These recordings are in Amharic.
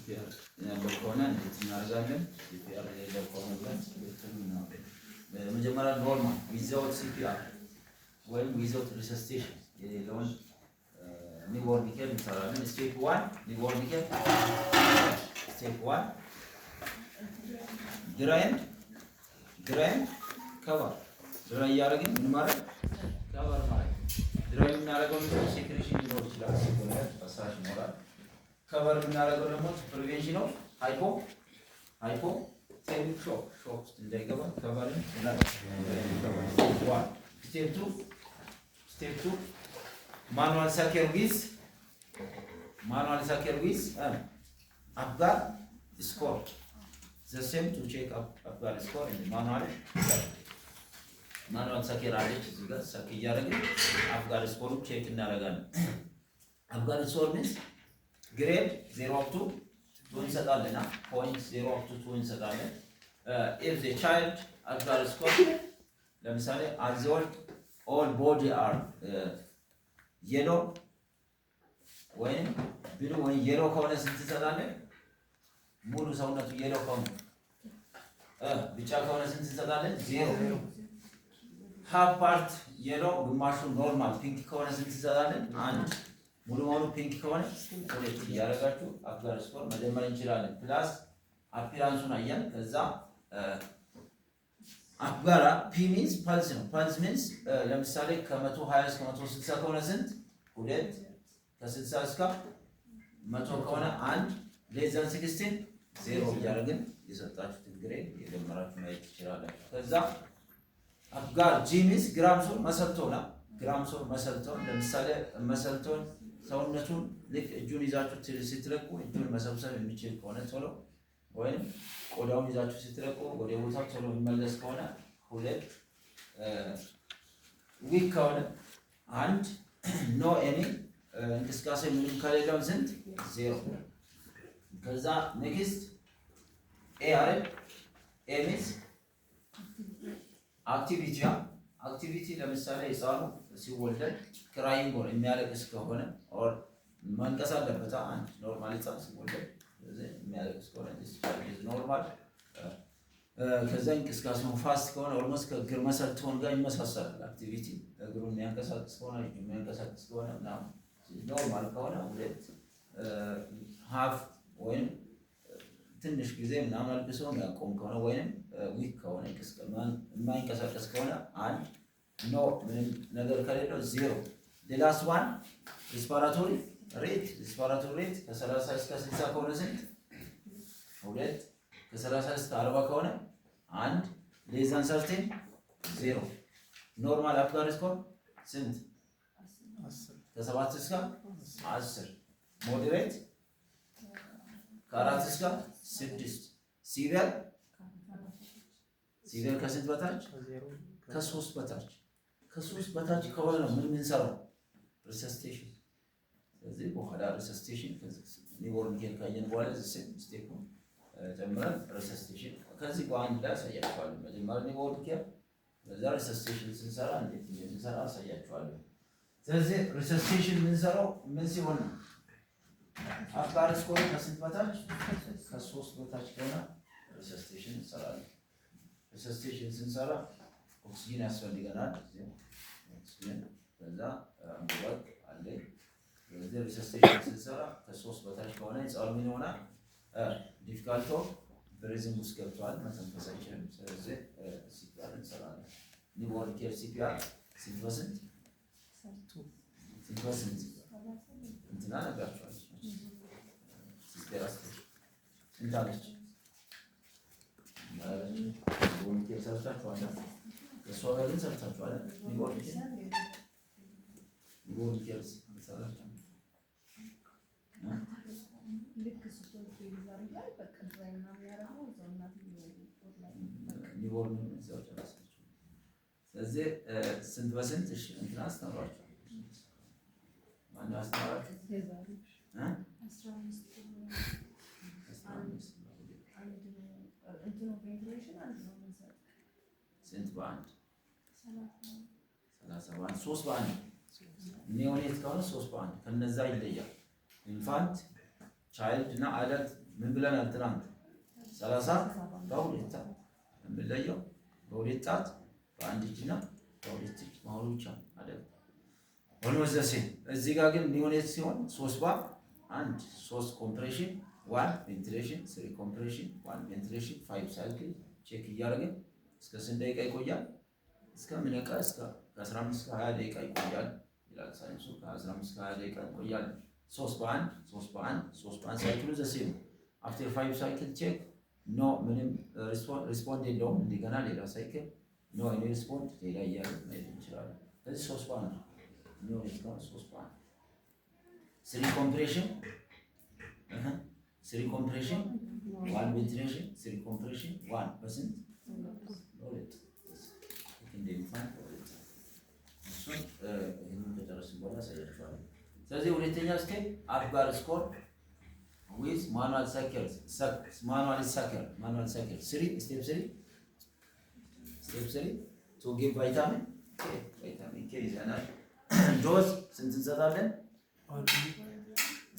CPR ያለው ከሆነ እንዴት እናደርጋለን? CPR ያለው ከሆነ መጀመሪያ ኖርማል without CPR ወይም without resuscitation የሌለውን ኒውቦርን ኬር እንሰራለን። ስቴፕ 1 ኒውቦርን ኬር ስቴፕ 1 ድራይን ከቨር ድራይ ያደረግን ምን ማለት ከቨር ማለት ድራይ የምናደርገው ሴክሬሽን ሊኖር ይችላል፣ ሲኮንበት ፈሳሽ ይኖራል። ከቨር የምናደርገው ደግሞ ፕሪቬንሽን ኦፍ ሃይፖ ቴሪክ ሾክ እንዳይገባ ከቨርን እናደርጋለን። ስቴፕ 2 ማኑዋል ሳኬር ዊዝ አፕጋር ስኮር the same to check አፕጋር ስኮር in ማኑዋል ሳኬር አለች እዚህ ጋር ሳክ እያደረግን አፕጋር ስኮር ቼክ እናደርጋለን። አፕጋር ስኮር means ግሬድ 0 up to 2 እንሰጣለን። ፖይንት 0 up to 2 እንሰጣለን። if the child አፕጋር ስኮር ለምሳሌ as all body are yellow ወይም ብሉ ወይ yellow ከሆነ ስንት እንሰጣለን? ሙሉ ሰውነቱ yellow ከሆነ ቢጫ ከሆነ ስንት እንሰጣለን? 0 half part yellow ግማሹ ኖርማል ፒንክ ከሆነ ስንት እንሰጣለን? 1 ሙሉ ሙሉ ፒንክ ከሆነ 2 እያደረጋችሁ አፕጋር ስኮር መጀመር እንችላለን። ፕላስ አፒራንሱን አያን ከዛ አፕጋራ ፒ ሚንስ ፐልስ ነው። ፐልስ ሚንስ ለምሳሌ ከ120 እስከ 160 ከሆነ ስንት 2 ከ60 እስከ 100 ከሆነ 1 ሌስ ዛን 16 0 እያደረግን የሰጣችሁትን ግሬድ የደመራችሁ ማየት ትችላላችሁ። ከዛ አፕጋር ጂ ሚንስ ግራምሶን መሰልቶና ግራምሶን መሰልቶን ለምሳሌ መሰልቶን ሰውነቱን ልክ እጁን ይዛችሁ ስትለቁ እጁን መሰብሰብ የሚችል ከሆነ ቶሎ ወይም ቆዳውን ይዛችሁ ስትለቁ ወደ ቦታው ቶሎ የሚመለስ ከሆነ 2 ዊክ ከሆነ 1 ኖ ኤኒ እንቅስቃሴ ምንም ከሌለው ስንት 0። ከዛ ኔክስት ኤ አይደል ኤ ሚንስ አክቲቪቲ ለምሳሌ ህፃኑ ሲወለድ ክራይንግ ኦር የሚያለቅስ ከሆነ ኦር መንቀስ አለበት። አንድ ኖርማል ህፃን ሲወለድ የሚያለቅስ ከሆነ ኖርማል። ከዛ እንቅስቃሴው ፋስት ከሆነ ኦልሞስት ከእግር መሰልቶን ጋር ይመሳሰላል። አክቲቪቲ እግሩን የሚያንቀሳቅስ ከሆነ እጁን የሚያንቀሳቅስ ከሆነ ምናምን ኖርማል ከሆነ 2 ሃፍ ወይም ትንሽ ጊዜ ምናምን አልቅሶ የሚያቆም ከሆነ ወይም ዊክ ከሆነ የማይንቀሳቀስ ከሆነ 1 ኖ ምንም ነገር ከሌለው 0። ሌላስ ዋን ሪስፓራቶሪ ሬት ከ30 እስከ 60 ከሆነ ስንት 2 ከ30 እስከ 40 ከሆነ 1 ሌስ ዛን 0። ኖርማል አፕጋር ስኮር ስንት ከ7 እስከ 10። ሞዴሬት ከ4 እስከ 6። ሲቪር ከስንት በታች ከ3 በታች በታች ከሆነ ነው ምን የምንሰራው ሪሰስቴሽን። ስለዚህ በኋላ ሪሰስቴሽን ኒውቦርን ኬር ካየን በኋላ ስቴፕ ጀምረን ሪሰስቴሽን ከዚህ በአንድ ላይ አሳያችኋለሁ። መጀመሪያ ኒውቦርን ኬር ከዛ ሪሰስቴሽን ስንሰራ እንዴት እንደምንሰራ አሳያችኋለሁ። ስለዚህ ሪሰስቴሽን የምንሰራው ምን ሲሆን ነው? አፕጋር ስኮር ከስንት በታች ከ3 በታች ከሆነ ሪሰስቴሽን እንሰራለን። ሪሰስቴሽን ስንሰራ ኦክሲጅን ያስፈልገናል። ኦክሲጅን ከዛ አምቡላክ አለ። ስለዚህ ሪሰስቴሽን ስንሰራ ከ3 በታች ከሆነ ህፃኑ ምን ይሆናል? ዲፊካልቶ ብሬዝን ውስጥ ገብቷል፣ መተንፈስ አይችልም። ስለዚህ ሲፒአር እንሰራለን። ኒውቦርን ኬር ሲፒአር ስንት በስንት እንትና ነግራችኋለች። ሲፒአር ስንት አለች? ኒውቦርን ኬር ሰርታችኋል። እሷ ጋር ግን ሰርታችኋል። ኒውቦርን ኬር ሰራችሁ ኒውቦርን እዛው ጨረሳችሁ። ስለዚህ ስንት በስንት እሺ እንትና አስተምሯችሁ ማነው አስተምሯችሁ? ስንት በአንድ 30 በአንድ 3 በአንድ ኒዮኔት ከሆነ 3 በአንድ ከነዛ ይለያል። ኢንፋንት ቻይልድ እና አዳልት ምን ብለናል ትናንት? 30 በሁለት ጣት የምንለየው በሁለት ጣት በአንድ እጅና በሁለት እጅ መሆኑ ብቻ አይደል? ኦልሞስት ዘ ሴም። እዚህ ጋር ግን ኒዮኔት ሲሆን 3 ባር 1 3 ኮምፕሬሽን 1 ቬንቲሌሽን 3 ኮምፕሬሽን 1 ቬንቲሌሽን 5 ሳይክል ቼክ እያደረግን እስከ ስንት ደቂቃ ይቆያል? እስከ ምን ደቂቃ? እስከ 15 እስከ 20 ደቂቃ ይቆያል ይላል ሳይንሱ። ከ15 እስከ 20 ደቂቃ ይቆያል። 3 በ1 3 በ1 3 በ1 ሳይክሉ ዘ ሴም። አፍተር 5 ሳይክል ቼክ ኖ ምንም ሪስፖንድ የለውም። እንደገና ሌላ ሳይክል ኖ ኤኒ ሪስፖንድ ሌላ እያለ መሄድ እንችላለን። ስለዚህ 3 በ1 ኖ ሪስፖንድ 3 በ1 3 ኮምፕሬሽን 3 ኮምፕሬሽን 1 ቬንቲሌሽን 3 ኮምፕሬሽን 1 በስንት በሁለት እንደሚፋን እሱን ይሄንን ከጨረስን በኋላ አሳያችኋለሁ። ስለዚህ ሁለተኛ ስቴፕ አፕጋር ስኮር with manual cycle step 3 to give vitamin K ይዘናል። ዶዝ ስንት እንሰጣለን?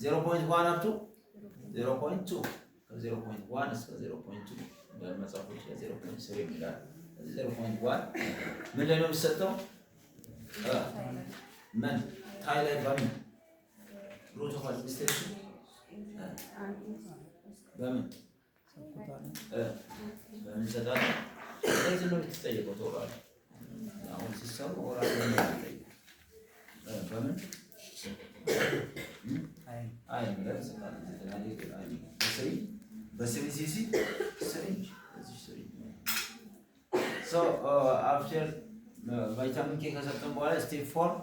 0.1 up to 0.2 ከ0.1 እስከ 0.2 በመጻፎች ለ0.3 ይላል። ስለዚህ 0.1 ምን ላይ ነው የሚሰጠው? ምን ታይላይት በምን ሩት ኦፍ አድሚኒስትሬሽን በምን ይሰጣል? ስለዚህ ነው የምትጠየቀው። ተወራል አሁን ሲሰሩ ወራል ነው በምን አይ ማለት በስሪ ሲሲ ስሪንጅ እዚህ ስሪንጅ አፍተር ቫይታሚን ኬ ከሰጠን በኋላ ስቴፕ 4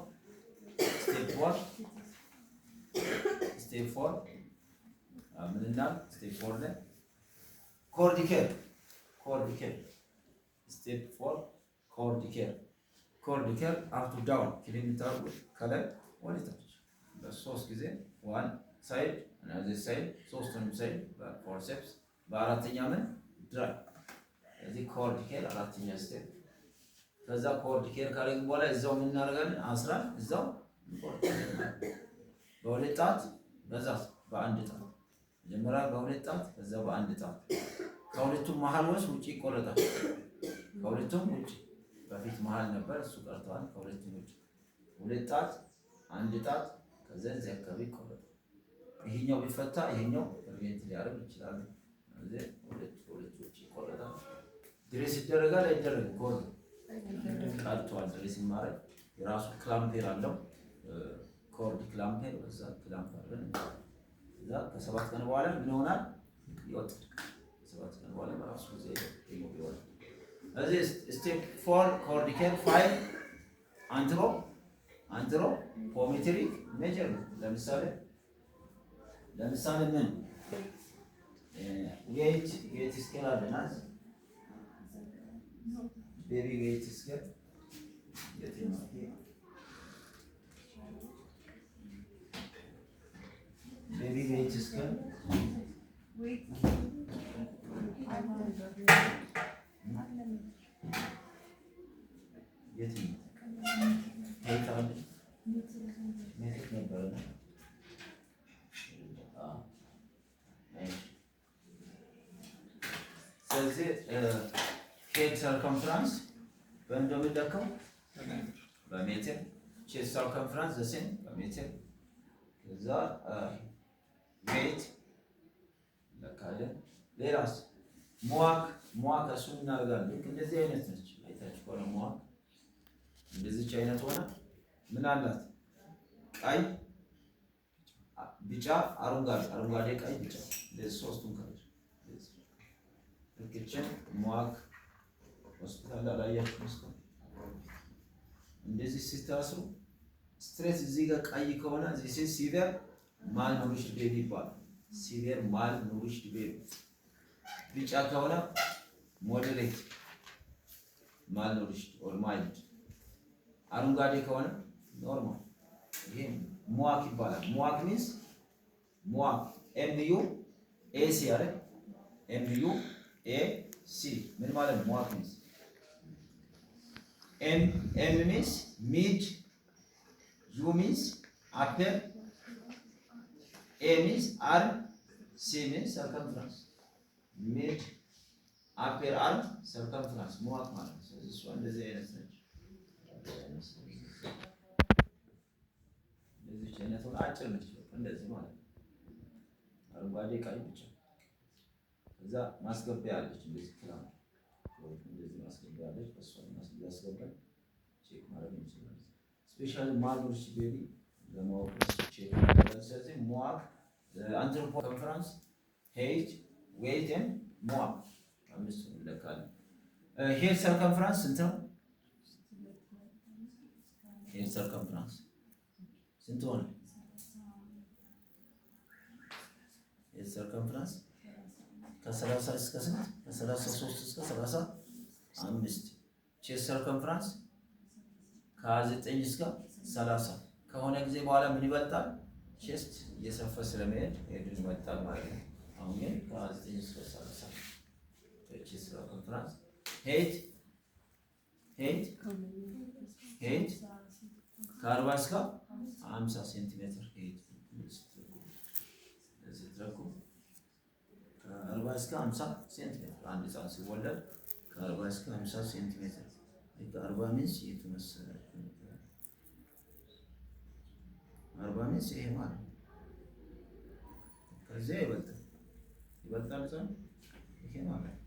ምንና ስቴፕ 4 ላይ ኮርዲኬር ስቴፕ 4 ኮርዲኬር አፕ ቱ ዳውን ኪሎሜትር ከላይ ወደ ታች በሶስት ጊዜ ዋን ሳይድ እነዚህ ሳይድ ሶስቱንም ሳይድ በፎርሴፕስ በአራተኛ ምን ድራይ እዚህ ኮርዲኬር አራተኛ ስቴፕ። ከዛ ኮርዲኬር ካረግን በኋላ እዛው ምን እናደርጋለን? አስራን እዛው በሁለት ጣት በዛ በአንድ ጣት መጀመሪያ በሁለት ጣት ከዛ በአንድ ጣት ከሁለቱም መሀል ውጭ ይቆረጣል። ከሁለቱም ውጭ በፊት መሀል ነበር እሱ ቀርቷል። ከሁለቱም ውጭ ሁለት ጣት አንድ ጣት ከዛ እዚህ አካባቢ ይቆረጣል። ይሄኛው ቢፈታ ይሄኛው ፕሪቬንት ሊያደርግ ይችላል። ስለዚህ ሁለት ውጭ ይቆረጣል። ድሬስ ይደረጋል አይደረግም? ኮርድ ቀርቷል። ድሬስ ማድረግ የራሱ ክላምፔር አለው። ኮርድ ክላምፔር በዛ ክላምፕ አድርገን እዛ ከ7 ቀን በኋላ ምን ይሆናል? ይወጣል። 7 ቀን በኋላ በራሱ ጊዜ ይወጣል። እዚህ ስቴፕ 4 ኮርዲኬር 5 አንትሮ ፖሜትሪክ ሜጀር ለምሳሌ ምን ዌይት ስኬል አለናል። ቤቢ ዌይት ስኬል Baby weight scale. ስለዚህ ሄድ ሰርከምፍራንስ በእንደምንለካው በሜትር ቼስት ሰርከምፍራንስ ዘሴም በሜትር ከዛ ዌይት ለካለን። ሌላስ ሟክ እሱን እናደርጋለን። ልክ እንደዚህ አይነት ነች። አይታችሁ ከሆነ ሟክ እንደዚች አይነት ሆነ ምን አላት? ቀይ፣ ቢጫ፣ አረንጓዴ፣ ቀይ፣ ቢጫ እንደዚህ ሶስቱን ከለር ልክችን ሟክ ሆስፒታል አላያችሁ መስከም እንደዚህ ሲታስሩ ስትሬስ እዚህ ጋር ቀይ ከሆነ እዚህ ሲቪር ማልኑሪሽድ ቤቢ ይባላል። ሲቪር ማልኑሪሽድ ቤቢ። ቢጫ ከሆነ ሞዴሬት ማልኑሪሽድ ኦር ማይልድ። አረንጓዴ ከሆነ ኖርማል። ይሄ ሟክ ይባላል። ሟክ ሚንስ ሟክ ኤምዩ ኤሲ አይደል? ኤምዩ ኤሲ ምን ማለት ነው? ሟክ ሚንስ ኤም ሚንስ ሚድ U means upper, A means arm, ሲ ሚንስ ሰርከምፍራንስ ሚድ አፔር አርም ሰርከምፍራንስ ሙዋክ ማለት ነው። ስለዚህ እሷ እንደዚህ አይነት ነች። እንደዚህ አይነት ሆነ አጭር ነች እንደዚህ ማለት ነው። አረንጓዴ ቀይ ብቻ ከዛ ማስገቢያ አለች እንደዚህ ክላም እንደዚህ ማስገቢያ አለች። በሷ ማስገቢያ ቼክ ማድረግ እንችላለን። ስፔሻሊ ማልኖሪሽ ቤቢ ለማወቅ ቼክ ማድረግ ስለዚህ ሙዋክ አንትሮፖ ኮንፈረንስ ሄይት ዌይት ኤንድ ሙዋክ አምስት እንለካለን። ሄድ ሰርከምፍራንስ ስንት ነው? ሄድ ሰርከምፍራንስ ስንት ሆነ? ሄድ ሰርከምፍራንስ ከ30 እስከ ስንት? ከ33 እስከ 35። ቼስት ሰርከምፍራንስ ከ29 እስከ 30 ከሆነ ጊዜ በኋላ ምን ይበልጣል? ቼስት እየሰፋ ስለሚሄድ ሄድ ይበልጣል ማለት ነው። አሁን ግን ከ29 እስከ 30 ቼስት ሰርከምፍራንስ ሄድ ከ40 እስከ 50 ሴንቲሜትር ሄድ ስትለኩ ከ40 እስከ 50 ሴንቲሜትር አንድ ህፃን ሲወለድ ከ40 እስከ 50 ሴንቲሜትር 40 ሚንስ የቱ መሰላችሁ? 40 ሚንስ ይሄ ማለት ነው። ከዚያ ይበልጣል ህፃን ይሄ ማለት ነው።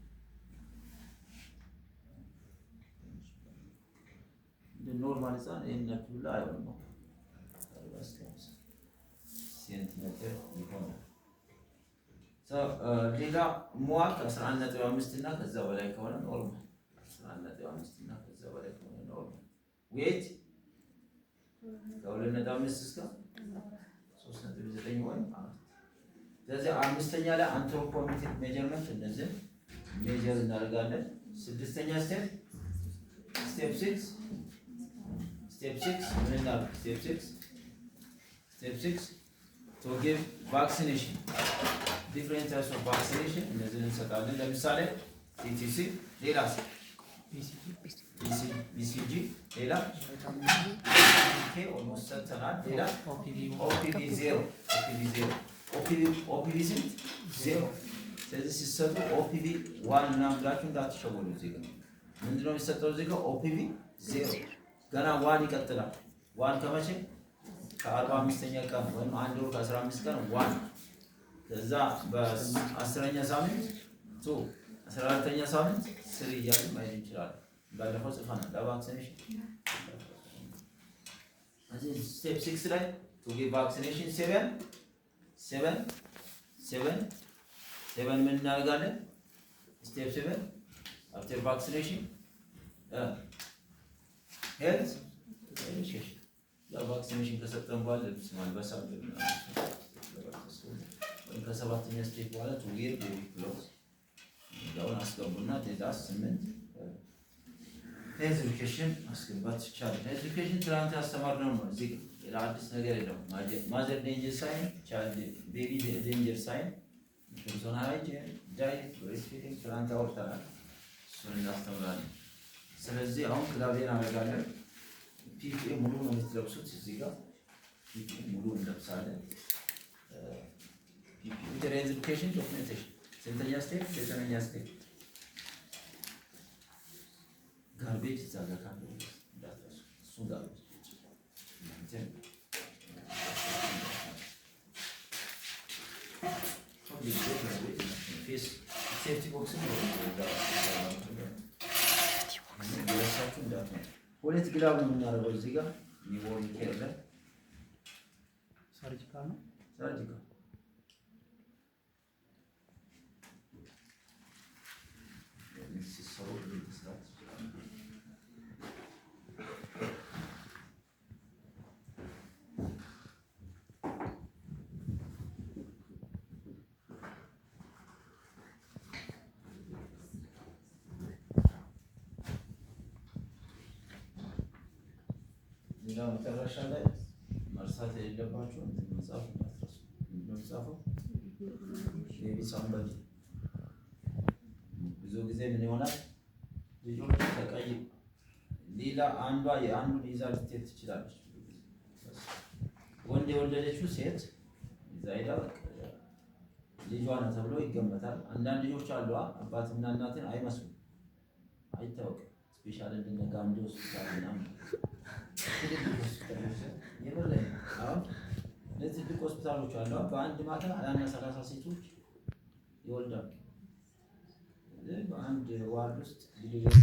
ኖርማል ህፃን ይሄን ያክል ላይ አይሆንም። 40 እስከ 50 ሴንቲሜትር ይሆናል። ሌላ ሙዋክ 11.5 እና ከዛ በላይ ከሆነ ኖርማል 11.5 እና ከዛ በላይ ከሆነ ኖርማል። ዌት ከ2.5 እስከ 3.9 ወይም 4። ስለዚህ አምስተኛ ላይ አንትሮፖሜትሪክ ሜጀርመንት እነዚህ ሜጀር እናደርጋለን። ስድስተኛ ስቴፕ 6 ምን እናድርግ? ስቴፕ 6 ቱ ጊቭ ቫክሲኔሽን ዲፍረንት ታይፕስ ኦፍ ቫክሲኔሽን እነዚህን እንሰጣለን። ለምሳሌ ቲቲሲ፣ ሌላ BCG፣ ሌላ ኦልሞስት ሰጥተናል። ሌላ ኦፒቪ 0 ኦፒቪ ስንት? 0። ስለዚህ ሲሰጡ ኦፒቪ 1 ምናምን ብላችሁ እንዳትሸወዱ። እዚህ ጋር ምንድነው የሚሰጠው? እዚህ ጋር ኦፒቪ 0 ገና 1 ይቀጥላል። 1 ከመቼ? ከ45ኛ ቀን ወይም 1 ወር ከ15 ቀን 1 ከዛ በ10ኛ ሳምንት 2 14ኛ ሳምንት 3 እያሉ ማየት እንችላለን። ባለፈው ጽፈናል ለቫክሲኔሽን። እዚህ ስቴፕ 6 ላይ ቱ ጊቭ ቫክሲኔሽን 7 ምን እናደርጋለን? ስቴፕ 7 አፍተር ቫክሲኔሽን ሄልዝ ኤዱኬሽን። ቫክሲኔሽን ከሰጠን በኋላ ልብስ ማልበስ አለብን። ከሰባተኛ ስቴፕ በኋላ ቱ ዌር ቤቢ ክሎዝ እንዳውን አስገቡና ቴታስ 8 ሄልዝ ኤዱኬሽን ማስገባት ይቻላል። ኤዱኬሽን ትናንት ያስተማርነው ነው። እዚህ ሌላ አዲስ ነገር የለውም። ማዘር ዴንጀር ሳይን፣ ቻይልድ ቤቢ ዴንጀር ሳይን፣ ፐርሶናል ሃይጂን፣ ዳይት፣ ብሬስትፊዲንግ ትናንት አውርተናል። እሱን እናስተምራለን። ስለዚህ አሁን ክላቬን አደርጋለን። ፒፒኤ ሙሉ ነው የምትለብሱት። እዚህ ጋር ፒፒኤ ሙሉ እንለብሳለን። ፒፒኤ ኤዱኬሽን ዶክመንቴሽን ስንተኛ ስቴፕ? 9ኛ ስቴፕ። ጋርቤጅ እዛ ጋር ካለ እንዳትረሱ። እሱ ጋርቤጅ ሴፍቲ ቦክስ ሁለት ግላብ ነው የምናደርገው። እዚህ ጋር ኒውቦርን ኬር ላይ ሰርጂካል ነው። ሰርጂካል መጨረሻ ላይ መርሳት የሌለባችሁ መጽሐፍ እንዳትረሱ። መጽሐፉ ቤቢ ሳምባዲ ብዙ ጊዜ ምን ይሆናል? ልጆች ተቀይ ሌላ አንዷ የአንዱን ይዛ ልትሄድ ትችላለች። ወንድ የወለደችው ሴት ይዛ ሄዳ ልጇ ነው ተብሎ ይገመታል። አንዳንድ ልጆች አሉ አባትና እናትን አይመስሉም፣ አይታወቅም። ስፔሻል እንደነ ጋምዶ ሆስፒታል ምናምን አሁን እነዚህ ትልቅ ሆስፒታሎች አሉ። በአንድ ማታ 30 ሴቶች ይወልዳሉ። በአንድ ዋርድ ውስጥ